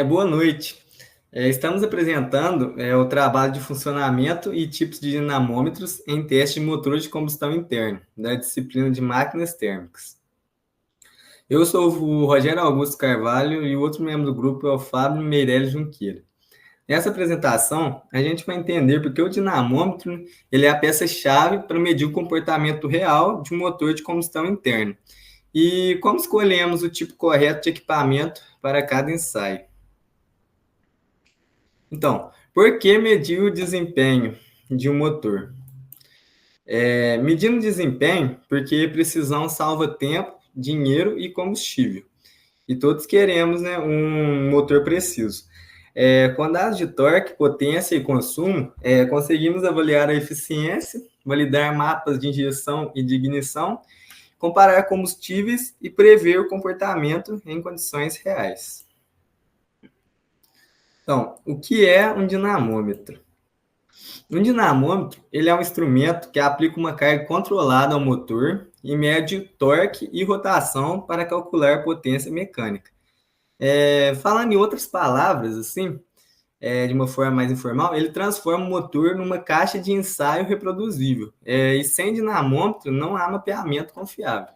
Boa noite. Estamos apresentando o trabalho de funcionamento e tipos de dinamômetros em teste de motor de combustão interna, da disciplina de máquinas térmicas. Eu sou o Rogério Augusto Carvalho e o outro membro do grupo é o Fábio Meirelles Junqueira. Nessa apresentação, a gente vai entender porque o dinamômetro ele é a peça-chave para medir o comportamento real de um motor de combustão interna e como escolhemos o tipo correto de equipamento para cada ensaio. Então, por que medir o desempenho de um motor? Medindo desempenho, porque precisão salva tempo, dinheiro e combustível. E todos queremos, né, um motor preciso. Com dados de torque, potência e consumo, conseguimos avaliar a eficiência, validar mapas de injeção e de ignição, comparar combustíveis e prever o comportamento em condições reais. Então, o que é um dinamômetro? Um dinamômetro ele é um instrumento que aplica uma carga controlada ao motor e mede torque e rotação para calcular potência mecânica. Falando em outras palavras, assim, de uma forma mais informal, ele transforma o motor numa caixa de ensaio reproduzível. E sem dinamômetro não há mapeamento confiável.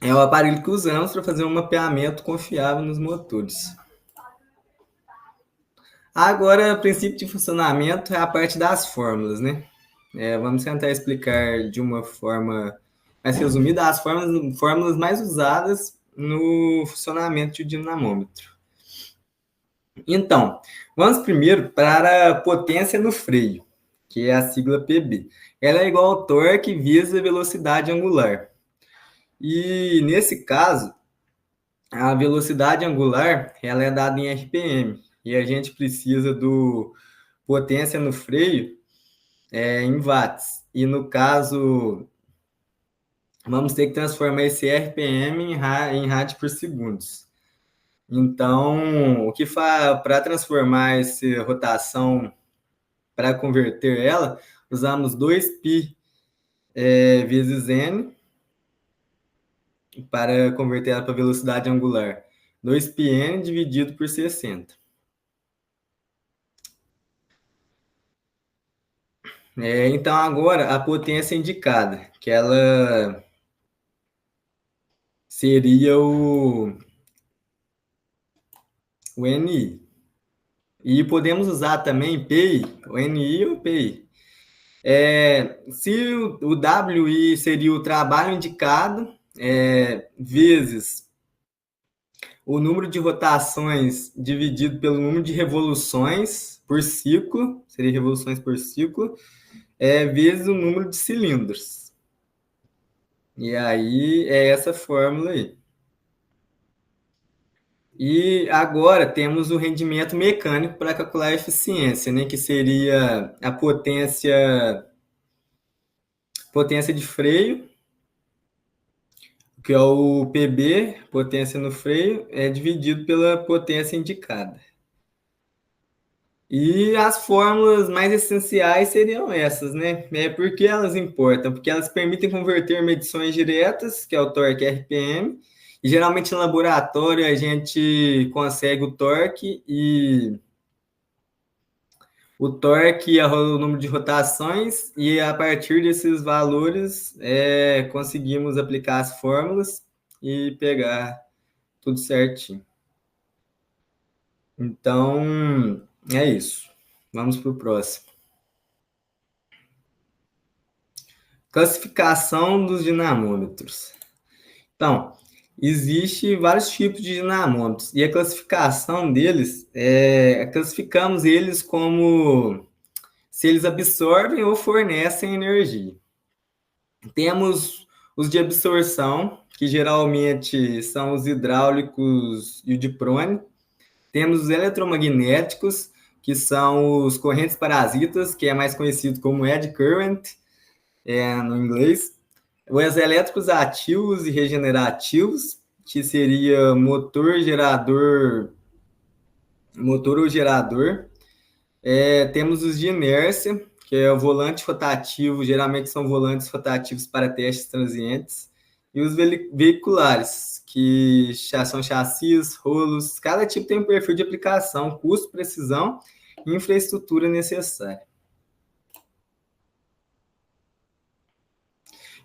É o aparelho que usamos para fazer um mapeamento confiável nos motores. Agora, o princípio de funcionamento é a parte das fórmulas, né? Vamos tentar explicar de uma forma mais resumida as fórmulas mais usadas no funcionamento de um dinamômetro. Então, vamos primeiro para a potência no freio, que é a sigla PB. Ela é igual ao torque vezes a velocidade angular. E nesse caso, a velocidade angular ela é dada em RPM. E a gente precisa do potência no freio em watts. E no caso, vamos ter que transformar esse RPM em rádio por segundos. Então, o que para transformar essa rotação, para converter ela, usamos 2π vezes n para converter ela para velocidade angular. 2πn dividido por 60. Então, agora, a potência indicada, que ela seria o NI. E podemos usar também PI, o NI ou PI. Se o WI seria o trabalho indicado, vezes o número de rotações dividido pelo número de revoluções por ciclo, seria revoluções por ciclo, vezes o número de cilindros. E aí é essa fórmula aí. E agora temos o rendimento mecânico para calcular a eficiência, né, que seria a potência de freio, que é o PB, potência no freio, dividido pela potência indicada. E as fórmulas mais essenciais seriam essas, né? Por que elas importam? Porque elas permitem converter medições diretas, que é o torque RPM, e geralmente em laboratório a gente consegue o torque é o número de rotações, e a partir desses valores conseguimos aplicar as fórmulas e pegar tudo certinho. Então, é isso. Vamos para o próximo. Classificação dos dinamômetros. Então, existe vários tipos de dinamômetros e a classificação deles, classificamos eles como se eles absorvem ou fornecem energia. Temos os de absorção, que geralmente são os hidráulicos e o diprone. Temos os eletromagnéticos, que são os correntes parasitas, que é mais conhecido como eddy current, no inglês. Os elétricos ativos e regenerativos, que seria motor ou gerador. Temos os de inércia, que é o volante rotativo, geralmente são volantes rotativos para testes transientes. e os veiculares, que são chassis, rolos, cada tipo tem um perfil de aplicação, custo, precisão e infraestrutura necessária.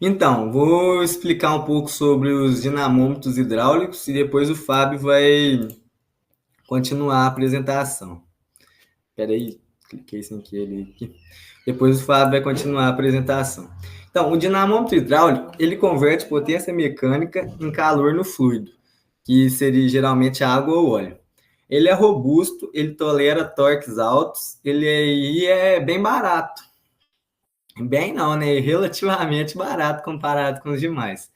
Então, vou explicar um pouco sobre os dinamômetros hidráulicos e depois o Fábio vai continuar a apresentação. Espera aí, cliquei sem querer aqui. Depois o Fábio vai continuar a apresentação. Então, o dinamômetro hidráulico, ele converte potência mecânica em calor no fluido, que seria geralmente água ou óleo. Ele é robusto, ele tolera torques altos, ele é bem barato. Bem não, né? Relativamente barato comparado com os demais.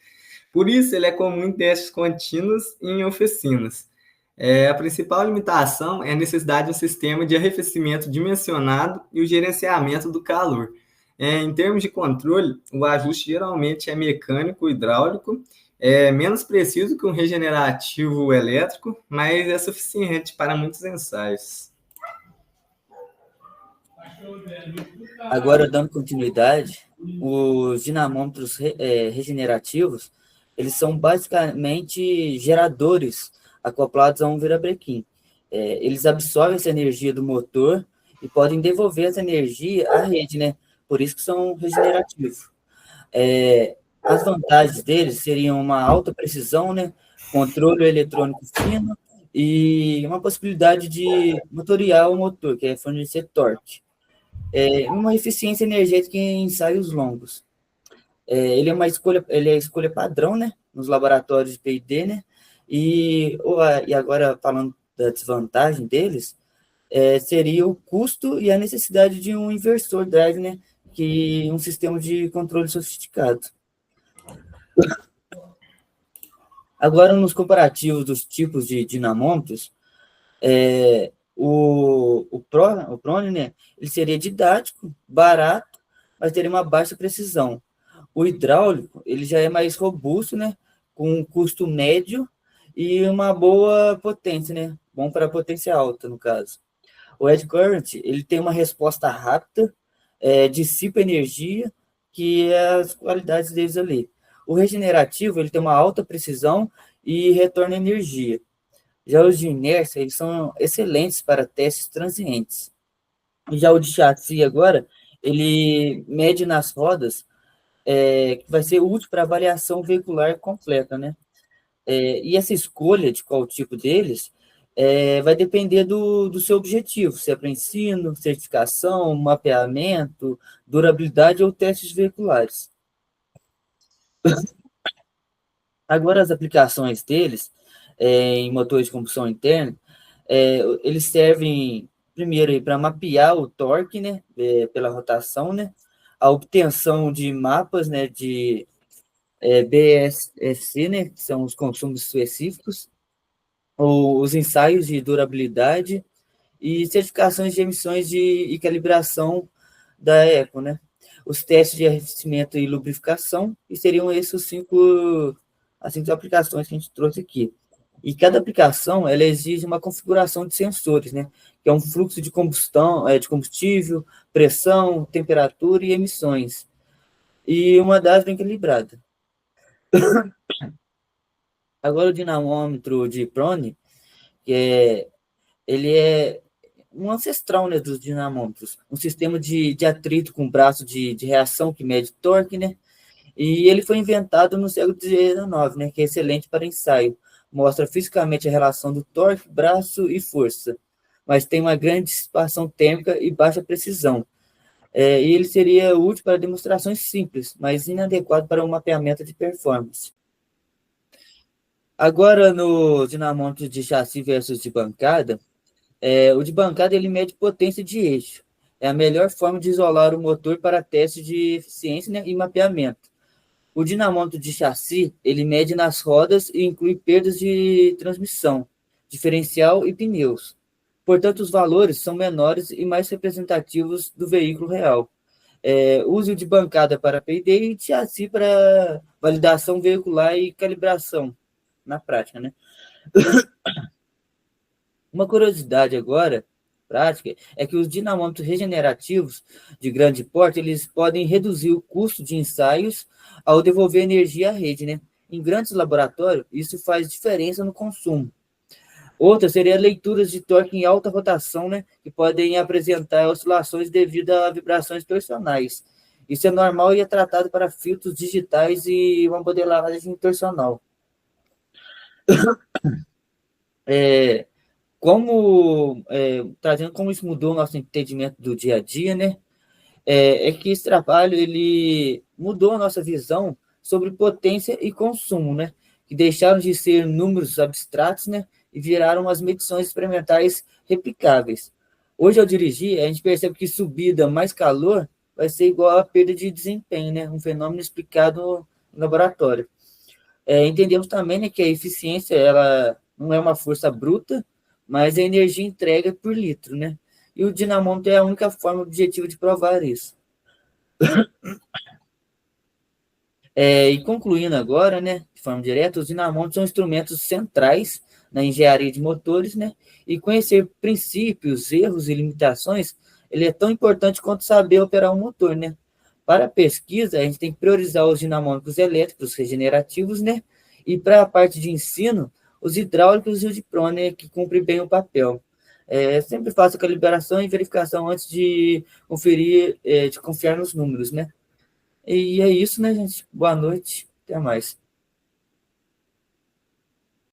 Por isso, ele é comum em testes contínuos e em oficinas. A principal limitação é a necessidade de um sistema de arrefecimento dimensionado e o gerenciamento do calor. Em termos de controle, o ajuste geralmente é mecânico, hidráulico, é menos preciso que um regenerativo elétrico, mas é suficiente para muitos ensaios. Agora, dando continuidade, os dinamômetros regenerativos, eles são basicamente geradores acoplados a um virabrequim. Eles absorvem essa energia do motor e podem devolver essa energia à rede, né? Por isso que são regenerativos. As vantagens deles seriam uma alta precisão, né? Controle eletrônico fino e uma possibilidade de motoriar o motor, que é fornecer torque. Uma eficiência energética em ensaios longos. Ele é a escolha padrão, né, nos laboratórios de P&D, né, e agora falando da desvantagem deles, seria o custo e a necessidade de um inversor drive, né, que um sistema de controle sofisticado. Agora, nos comparativos dos tipos de dinamômetros, o Prone, né, ele seria didático, barato, mas teria uma baixa precisão. O hidráulico, ele já é mais robusto, né, com um custo médio e uma boa potência, né, bom para potência alta, no caso. O Edge Current, ele tem uma resposta rápida, dissipa energia, que é as qualidades deles ali. O regenerativo, ele tem uma alta precisão e retorna energia. Já os de inércia, eles são excelentes para testes transientes. Já o de chassi agora, ele mede nas rodas, que vai ser útil para avaliação veicular completa, né? E essa escolha de qual tipo deles vai depender do seu objetivo, se é para ensino, certificação, mapeamento, durabilidade ou testes veiculares. Agora, as aplicações deles em motores de combustão interna, eles servem primeiro para mapear o torque, né, pela rotação, né, a obtenção de mapas, né, de BSC, né, que são os consumos específicos, os ensaios de durabilidade e certificações de emissões e calibração da ECO, né, os testes de arrefecimento e lubrificação, e seriam esses as cinco aplicações que a gente trouxe aqui. E cada aplicação, ela exige uma configuração de sensores, né? Que é um fluxo de combustão, de combustível, pressão, temperatura e emissões. E uma das bem equilibrada. Agora o dinamômetro de Prone, ele é um ancestral, né, dos dinamômetros. Um sistema de atrito com braço de reação que mede torque, né? E ele foi inventado no século XIX, né? Que é excelente para ensaio. Mostra fisicamente a relação do torque, braço e força, mas tem uma grande dissipação térmica e baixa precisão. E ele seria útil para demonstrações simples, mas inadequado para um mapeamento de performance. Agora, no dinamômetro de chassi versus de bancada, o de bancada ele mede potência de eixo. É a melhor forma de isolar o motor para testes de eficiência, né, e mapeamento. O dinamômetro de chassi, ele mede nas rodas e inclui perdas de transmissão, diferencial e pneus. Portanto, os valores são menores e mais representativos do veículo real. Use o de bancada para P&D e de chassi para validação veicular e calibração, na prática, né? Uma curiosidade agora, prática, é que os dinamômetros regenerativos de grande porte, eles podem reduzir o custo de ensaios ao devolver energia à rede, né? em grandes laboratórios, isso faz diferença no consumo. Outra seria leituras de torque em alta rotação, né, que podem apresentar oscilações devido a vibrações torsionais. Isso é normal e é tratado para filtros digitais e uma modelagem torsional. Trazendo como isso mudou o nosso entendimento do dia a dia, né? Que esse trabalho ele mudou a nossa visão sobre potência e consumo, né? Que deixaram de ser números abstratos, né? E viraram as medições experimentais replicáveis. Hoje, ao dirigir, a gente percebe que subida mais calor vai ser igual a perda de desempenho, né? Um fenômeno explicado no laboratório. Entendemos também, né, que a eficiência ela não é uma força bruta, mas a energia entrega por litro, né? E o dinamômetro é a única forma objetiva de provar isso. E concluindo agora, né, de forma direta, os dinamômetros são instrumentos centrais na engenharia de motores, né? E conhecer princípios, erros e limitações, ele é tão importante quanto saber operar um motor, né? Para a pesquisa, a gente tem que priorizar os dinamômetros elétricos regenerativos, né? E para a parte de ensino, os hidráulicos e o de prona, né, que cumprem bem o papel. Sempre faço a calibração e verificação antes de conferir, de confiar nos números, né? E é isso, né, gente? Boa noite. Até mais.